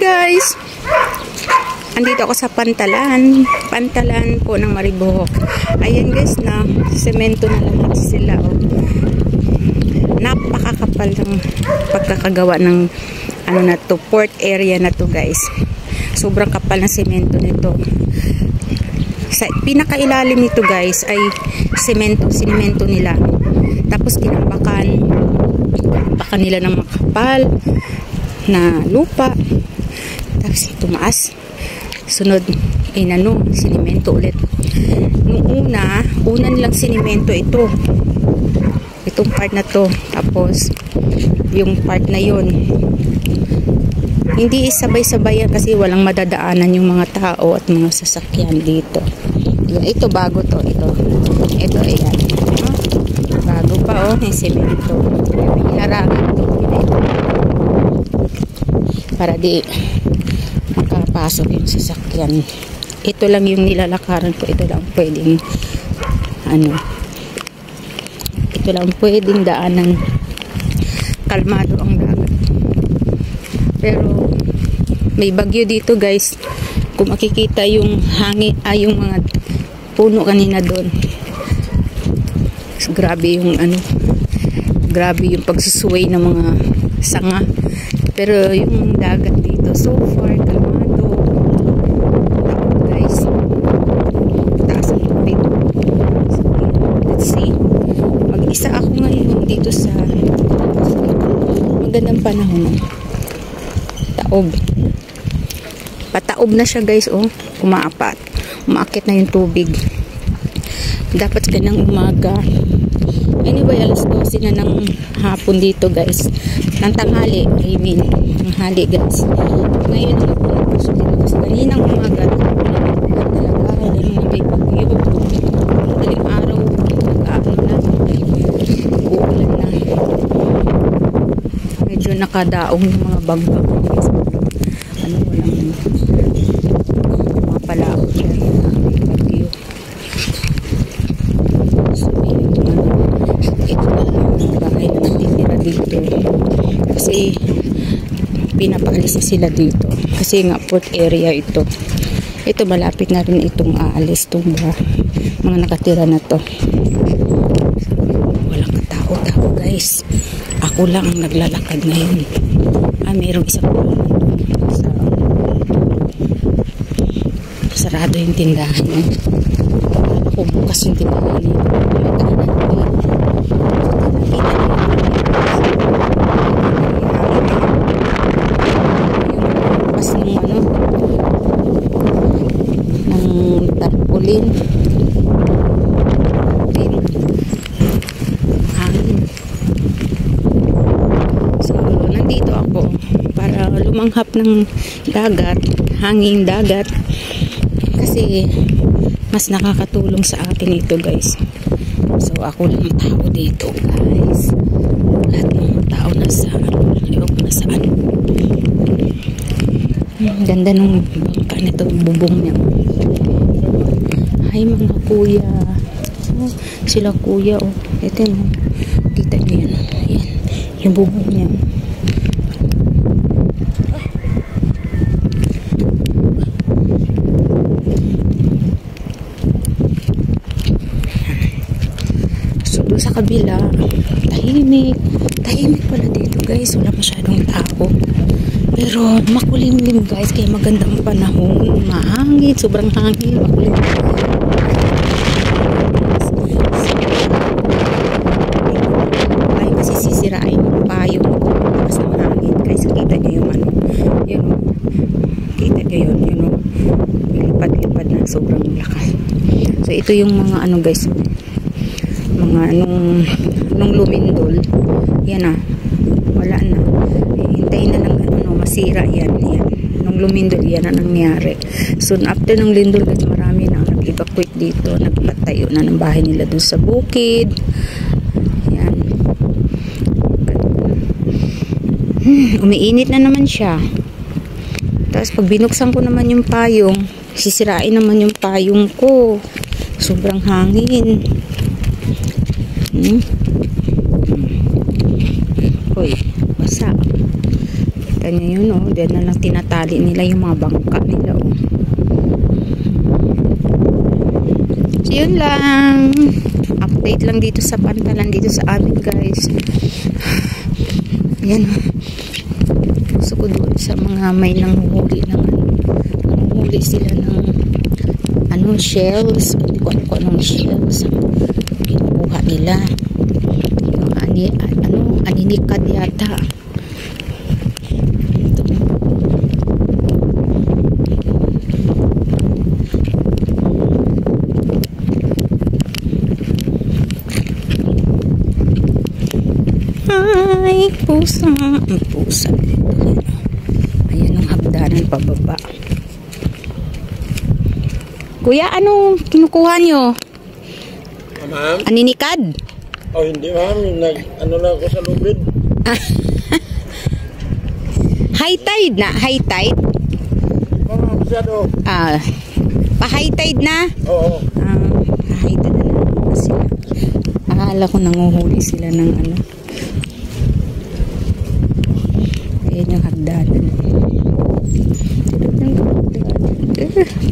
guys! Andito ako sa pantalan po ng Maribohok. Ayan guys na, semento na lahat sila. Oh. Napakakapal ng pagkakagawa ng ano na to, port area na to guys. Sobrang kapal na semento nito. Sa pinakailalim nito guys ay sinemento nila. Tapos tinampakan nila ng makapal na lupa. Tapos tumaas. Sunod, sinemento ulit. Nung una nilang sinemento ito. Itong part na to. Tapos, yung part na yun. Hindi sabay-sabay yan kasi walang madadaanan yung mga tao at mga sasakyan dito. Ito bago to. Ito, ayan. Bago pa, yung semento. Hinarangan ito. Para di makapasok yung sasakyan. Ito lang yung nilalakaran ko. Ito lang pwedeng ito lang pwedeng daanan. Kalmado ang dagat. Pero may bagyo dito guys. Kung makikita yung hangin, yung mga puno kanina doon. So, grabe yung pagsusuway ng mga sanga. Pero yung dagat dito so far kalmado. Guys, taas ang tubig. So, let's see. Mag-isa ako ngayon dito sa magandang panahon. Taob. Pataob na siya guys, oh. Umaakit na yung tubig. Dapat ganang umaga. Anyway, alas 12 na ng hapon dito guys. Ng tanghali, ng hali guys. Ngayon na ako nagpuso dito kasi kaninang umaga talaga yung may bagyo. Madaling araw, uulan na. Medyo nakadaong yung mga bangka guys. Walang mga palaot yan. May bagyo. So, ito na lang ang bahay na natitira dito. Kasi pinapaalis sila dito. Kasi nga port area ito. Ito malapit na rin itong aalis itong mga nakatira na to. Walang katao-tao guys. Ako lang ang naglalakad ngayon. Mayroong isa po sarado yung tindahan. Ako bukas yung tindahan nito. Ng tarpaulin. Hangin. So, nandito ako para lumanghap ng dagat, hangin dagat. Kasi mas nakakatulong sa akin ito guys. So, ako lang ang tao dito guys. Lahat ng tao nasa saan. Ganda ng bangka nito, bubong niya. Hi mga kuya. Oh, sila kuya oh. Ito no. Kita niyo yan. Ayan. Yung bubong niya. So doon sa kabila, tahimik pala dito guys. Wala masyadong tao. Pero makulimlim guys, kaya magandang panahon. Mahangin, sobrang hangin. Makulimlim. Ay, kasi sisirain yung payo. Mas ng hangin guys. Kita nyo yung yun o. Kita nyo yun o. Lipad-lipad na sobrang lakas. So ito yung mga guys. Mga nung lumindol. Yan wala na. Hintayin na lang masira yan. Nung lumindol yan ang nangyari. So after nung lindol guys, marami na nag-evacuate dito, nagpatayo na ng bahay nila dun sa bukid. Yan. Umiinit na naman siya. Tapos pag binuksan ko naman yung payong, sisirain naman yung payong ko. Sobrang hangin. Hoy, basa. Kita nyo yun, oh. Diyan na lang tinatali nila yung mga bangka nila, oh. So, yun lang. Update lang dito sa Pantalan, dito sa amin, guys. Ayan, oh. Gusto ko doon sa mga may nanguhuli ng nanguhuli sila ng shells. Hindi ko alam kung anong shells. Kinukuha nila. Yung aninikad yata. Ito. Ay, pusa. Ang pusa. Ayan ang hagdanan pababa. Kuya, anong kinukuha nyo? Ma'am? Aninikad? Oh, hindi ma'am. Ano na ako sa lubid. High tide na? High tide? Ma'am, masyado. Pa-high tide na? Oo. Pa-high tide na sila. Akala ko nanguhuli sila ng ano. Ayan yung hagdanan.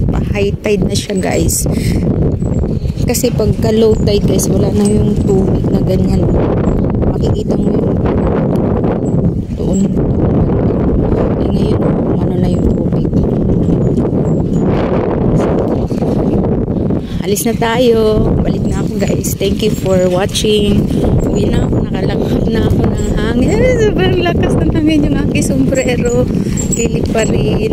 Pa-high tide na siya, guys. Kasi pagka low tide, guys, wala na yung tubig na ganyan. Makikita mo yung doon. Eh, ngayon, ano na yung tubig. Alis na tayo. Balik na ako, guys. Thank you for watching. Uwi na ako. Nakalakad na ako ng hangin. Sobrang lakas ng hangin yung aking sombrero. Kilig pa rin.